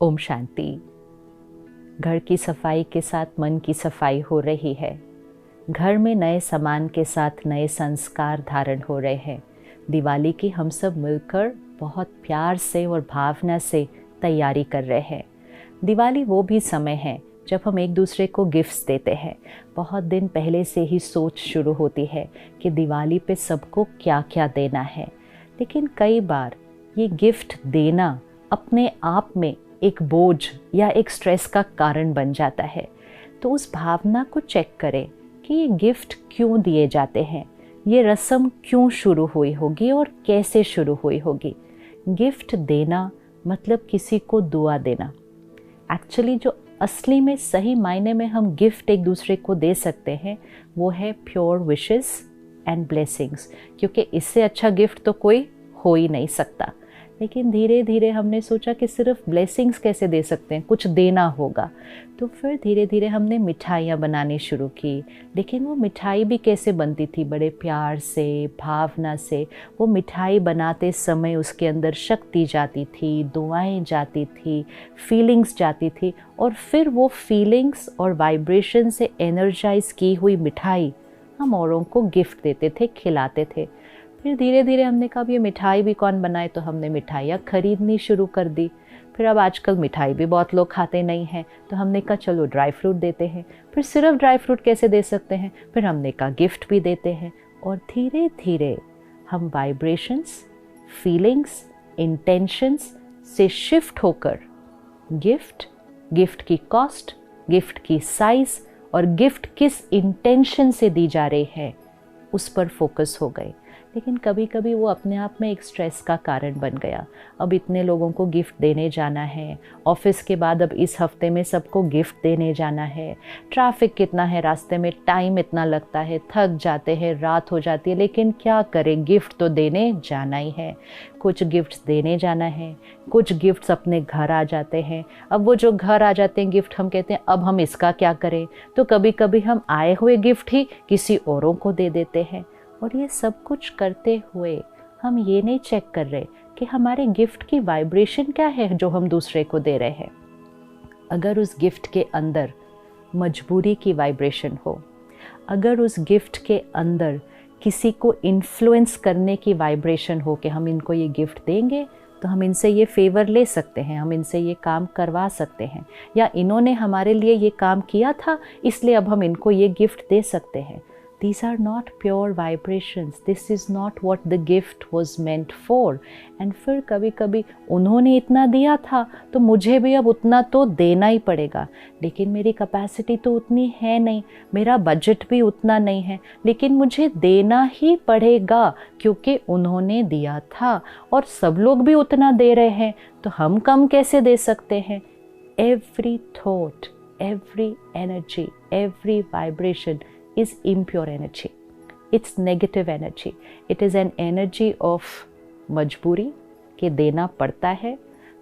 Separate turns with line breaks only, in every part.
ओम शांति। घर की सफाई के साथ मन की सफाई हो रही है। घर में नए सामान के साथ नए संस्कार धारण हो रहे हैं। दिवाली की हम सब मिलकर बहुत प्यार से और भावना से तैयारी कर रहे हैं। दिवाली वो भी समय है जब हम एक दूसरे को गिफ्ट्स देते हैं। बहुत दिन पहले से ही सोच शुरू होती है कि दिवाली पे सबको क्या क्या देना है, लेकिन कई बार ये गिफ्ट देना अपने आप में एक बोझ या एक स्ट्रेस का कारण बन जाता है। तो उस भावना को चेक करें कि ये गिफ्ट क्यों दिए जाते हैं, ये रस्म क्यों शुरू हुई होगी और कैसे शुरू हुई होगी। गिफ्ट देना मतलब किसी को दुआ देना। एक्चुअली जो असली में सही मायने में हम गिफ्ट एक दूसरे को दे सकते हैं वो है प्योर विशेस एंड ब्लेसिंग्स, क्योंकि इससे अच्छा गिफ्ट तो कोई हो ही नहीं सकता। लेकिन धीरे धीरे हमने सोचा कि सिर्फ ब्लेसिंग्स कैसे दे सकते हैं, कुछ देना होगा। तो फिर धीरे धीरे हमने मिठाइयाँ बनानी शुरू की। लेकिन वो मिठाई भी कैसे बनती थी, बड़े प्यार से, भावना से। वो मिठाई बनाते समय उसके अंदर शक्ति जाती थी, दुआएं जाती थी, फीलिंग्स जाती थी, और फिर वो फीलिंग्स और वाइब्रेशन से एनर्जाइज की हुई मिठाई हम औरों को गिफ्ट देते थे, खिलाते थे। फिर धीरे धीरे हमने कहा ये मिठाई भी कौन बनाए, तो हमने मिठाइयाँ खरीदनी शुरू कर दी। फिर अब आजकल मिठाई भी बहुत लोग खाते नहीं हैं, तो हमने कहा चलो ड्राई फ्रूट देते हैं। फिर सिर्फ ड्राई फ्रूट कैसे दे सकते हैं, फिर हमने कहा गिफ्ट भी देते हैं। और धीरे धीरे हम वाइब्रेशंस, फीलिंग्स, इंटेंशंस से शिफ्ट होकर गिफ्ट, गिफ्ट की कॉस्ट, गिफ्ट की साइज और गिफ्ट किस इंटेंशन से दी जा रही है उस पर फोकस हो गए। लेकिन कभी कभी वो अपने आप में एक स्ट्रेस का कारण बन गया। अब इतने लोगों को गिफ्ट देने जाना है, ऑफिस के बाद अब इस हफ्ते में सबको गिफ्ट देने जाना है, ट्रैफिक कितना है रास्ते में, टाइम इतना लगता है, थक जाते हैं, रात हो जाती है, लेकिन क्या करें, गिफ्ट तो देने जाना ही है। कुछ गिफ्ट्स देने जाना है, कुछ गिफ्ट्स अपने घर आ जाते हैं। अब वो जो घर आ जाते हैं गिफ्ट, हम कहते हैं अब हम इसका क्या करें, तो कभी कभी हम आए हुए गिफ्ट ही किसी औरों को दे देते हैं। और ये सब कुछ करते हुए हम ये नहीं चेक कर रहे कि हमारे गिफ्ट की वाइब्रेशन क्या है जो हम दूसरे को दे रहे हैं। अगर उस गिफ्ट के अंदर मजबूरी की वाइब्रेशन हो, अगर उस गिफ्ट के अंदर किसी को इन्फ्लुएंस करने की वाइब्रेशन हो कि हम इनको ये गिफ्ट देंगे तो हम इनसे ये फेवर ले सकते हैं, हम इनसे ये काम करवा सकते हैं, या इन्होंने हमारे लिए ये काम किया था इसलिए अब हम इनको ये गिफ्ट दे सकते हैं, these are not pure vibrations. This is not what the gift was meant for. And फिर कभी कभी उन्होंने इतना दिया था तो मुझे भी अब उतना तो देना ही पड़ेगा, लेकिन मेरी कैपेसिटी तो उतनी है नहीं, मेरा बजट भी उतना नहीं है, लेकिन मुझे देना ही पड़ेगा क्योंकि उन्होंने दिया था और सब लोग भी उतना दे रहे हैं, तो हम कम कैसे दे सकते हैं। Every thought, every energy, every vibration is impure energy. It's negative energy. It is an energy of मजबूरी कि देना पड़ता है,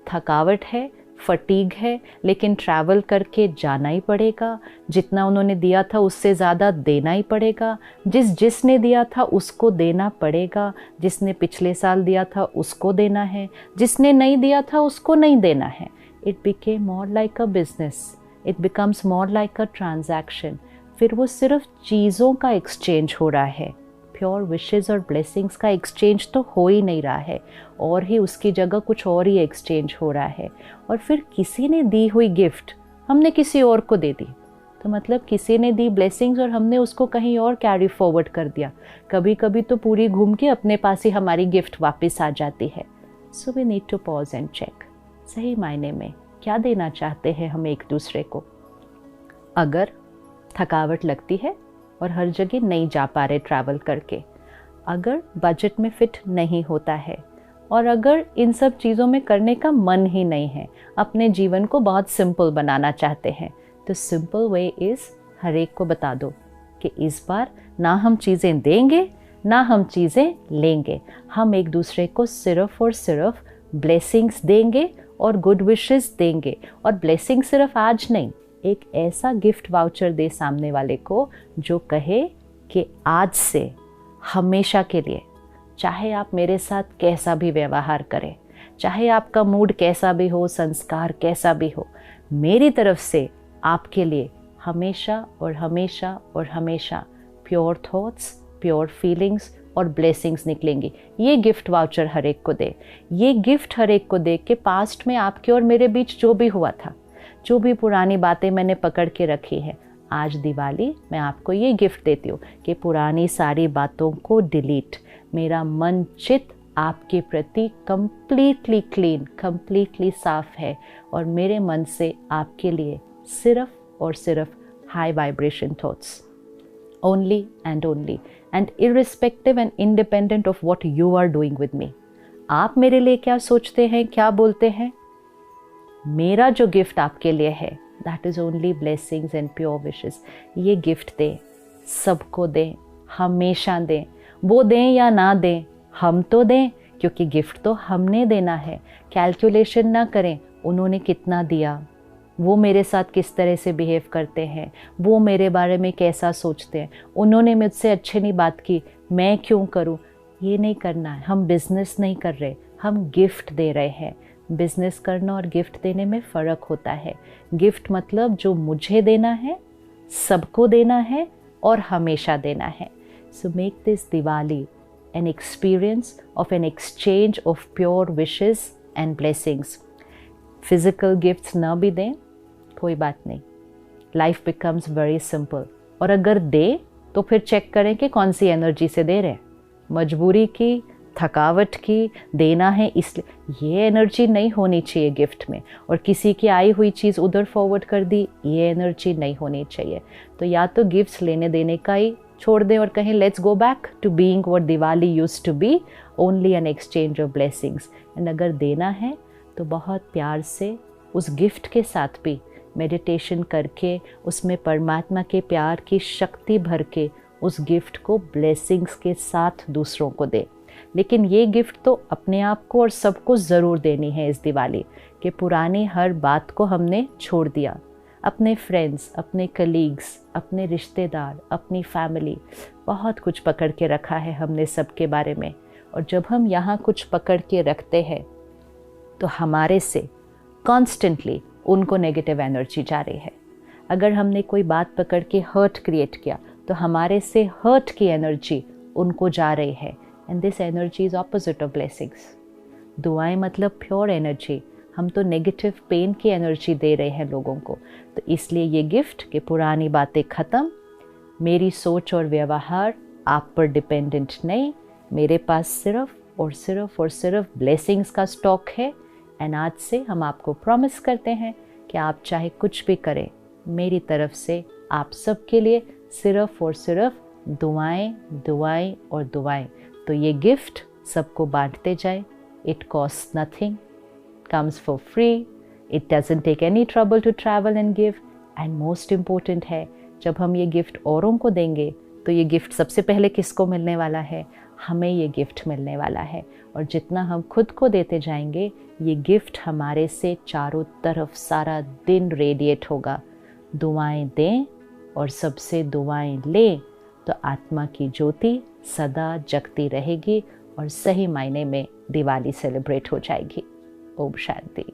थकावट है, फटीग है, लेकिन ट्रैवल करके जाना ही पड़ेगा, जितना उन्होंने दिया था उससे ज़्यादा देना ही पड़ेगा, जिसने दिया था उसको देना पड़ेगा, जिसने पिछले साल दिया था उसको देना है, जिसने नहीं दिया था उसको नहीं देना है। It became more like a business. It becomes more like a transaction. फिर वो सिर्फ चीज़ों का एक्सचेंज हो रहा है, प्योर विशेस और ब्लेसिंग्स का एक्सचेंज तो हो ही नहीं रहा है, और ही उसकी जगह कुछ और ही एक्सचेंज हो रहा है। और फिर किसी ने दी हुई गिफ्ट हमने किसी और को दे दी, तो मतलब किसी ने दी ब्लेसिंग्स और हमने उसको कहीं और कैरी फॉरवर्ड कर दिया। कभी कभी तो पूरी घूम के अपने पास ही हमारी गिफ्ट वापस आ जाती है। So we need to pause and check, सही मायने में क्या देना चाहते हैं हम एक दूसरे को। अगर थकावट लगती है और हर जगह नहीं जा पा रहे ट्रैवल करके, अगर बजट में फिट नहीं होता है, और अगर इन सब चीज़ों में करने का मन ही नहीं है, अपने जीवन को बहुत सिंपल बनाना चाहते हैं, तो सिंपल वे इज़ हर एक को बता दो कि इस बार ना हम चीज़ें देंगे ना हम चीज़ें लेंगे, हम एक दूसरे को सिर्फ और सिर्फ ब्लेसिंग्स देंगे और गुड विशेस देंगे। और ब्लेसिंग सिर्फ आज नहीं, एक ऐसा गिफ्ट वाउचर दे सामने वाले को जो कहे कि आज से हमेशा के लिए चाहे आप मेरे साथ कैसा भी व्यवहार करें, चाहे आपका मूड कैसा भी हो, संस्कार कैसा भी हो, मेरी तरफ से आपके लिए हमेशा और हमेशा और हमेशा प्योर थॉट्स, प्योर फीलिंग्स और ब्लेसिंग्स निकलेंगी। ये गिफ्ट वाउचर हर एक को दे, ये गिफ्ट हर एक को दे कि पास्ट में आपके और मेरे बीच जो भी हुआ था, जो भी पुरानी बातें मैंने पकड़ के रखी है, आज दिवाली मैं आपको ये गिफ्ट देती हूँ कि पुरानी सारी बातों को डिलीट। मेरा मन चित आपके प्रति कंप्लीटली क्लीन, कंप्लीटली साफ है और मेरे मन से आपके लिए सिर्फ और सिर्फ high vibration thoughts, only and irrespective and independent of what you are doing with me। आप मेरे लिए क्या सोचते हैं, क्या बोलते हैं, मेरा जो गिफ्ट आपके लिए है that is only blessings and pure wishes। ये गिफ्ट दें, सबको दें, हमेशा दें, वो दें या ना दें, हम तो दें, क्योंकि गिफ्ट तो हमने देना है। कैलकुलेशन ना करें उन्होंने कितना दिया, वो मेरे साथ किस तरह से बिहेव करते हैं, वो मेरे बारे में कैसा सोचते हैं, उन्होंने मुझसे अच्छे नहीं बात की, मैं क्यों करूं, ये नहीं करना है। हम बिजनेस नहीं कर रहे, हम गिफ्ट दे रहे हैं। बिजनेस करना और गिफ्ट देने में फ़र्क होता है। गिफ्ट मतलब जो मुझे देना है, सबको देना है और हमेशा देना है। So make this Diwali an experience of N exchange of pure wishes and blessings. Physical gifts ना भी दें, कोई बात नहीं, लाइफ बिकम्स वेरी सिंपल। और अगर दे तो फिर चेक करें कि कौन सी एनर्जी से दे रहे हैं, मजबूरी की, थकावट की, देना है इसलिए, ये एनर्जी नहीं होनी चाहिए गिफ्ट में। और किसी की आई हुई चीज़ उधर फॉरवर्ड कर दी, ये एनर्जी नहीं होनी चाहिए। तो या तो गिफ्ट्स लेने देने का ही छोड़ दें और कहें let's go back to being what Diwali used to be, only an exchange of blessings. And अगर देना है तो बहुत प्यार से उस गिफ्ट के साथ भी मेडिटेशन करके, उसमें परमात्मा के प्यार की शक्ति भर के उस गिफ्ट को ब्लेसिंग्स के साथ दूसरों को दे। लेकिन ये गिफ्ट तो अपने आप को और सबको ज़रूर देनी है इस दिवाली, कि पुरानी हर बात को हमने छोड़ दिया। अपने फ्रेंड्स, अपने कलीग्स, अपने रिश्तेदार, अपनी फैमिली, बहुत कुछ पकड़ के रखा है हमने सबके बारे में। और जब हम यहाँ कुछ पकड़ के रखते हैं तो हमारे से कॉन्स्टेंटली उनको नेगेटिव एनर्जी जा रही है। अगर हमने कोई बात पकड़ के हर्ट क्रिएट किया तो हमारे से हर्ट की एनर्जी उनको जा रही है। And this energy is opposite of blessings. दुआएं मतलब प्योर एनर्जी, हम तो नेगेटिव पेन की एनर्जी दे रहे हैं लोगों को। तो इसलिए ये गिफ्ट कि पुरानी बातें ख़त्म, मेरी सोच और व्यवहार आप पर डिपेंडेंट नहीं, मेरे पास सिर्फ और सिर्फ और सिर्फ ब्लेसिंग्स का स्टॉक है। एंड आज से हम आपको प्रॉमिस करते हैं कि आप चाहे कुछ भी करें, मेरी तरफ से आप सबके लिए सिर्फ और सिर्फ दुआएं, दुआएं और दुआएं। तो ये गिफ्ट सबको बांटते जाए। It cost nothing, comes for free, it doesn't take any trouble to travel and give, and most important है, जब हम ये गिफ्ट औरों को देंगे तो ये गिफ्ट सबसे पहले किसको मिलने वाला है, हमें ये गिफ्ट मिलने वाला है। और जितना हम खुद को देते जाएंगे, ये गिफ्ट हमारे से चारों तरफ सारा दिन रेडिएट होगा। दुआएं दें और सबसे दुआएं लें तो आत्मा की ज्योति सदा जगती रहेगी और सही मायने में दिवाली सेलिब्रेट हो जाएगी। ओम शांति।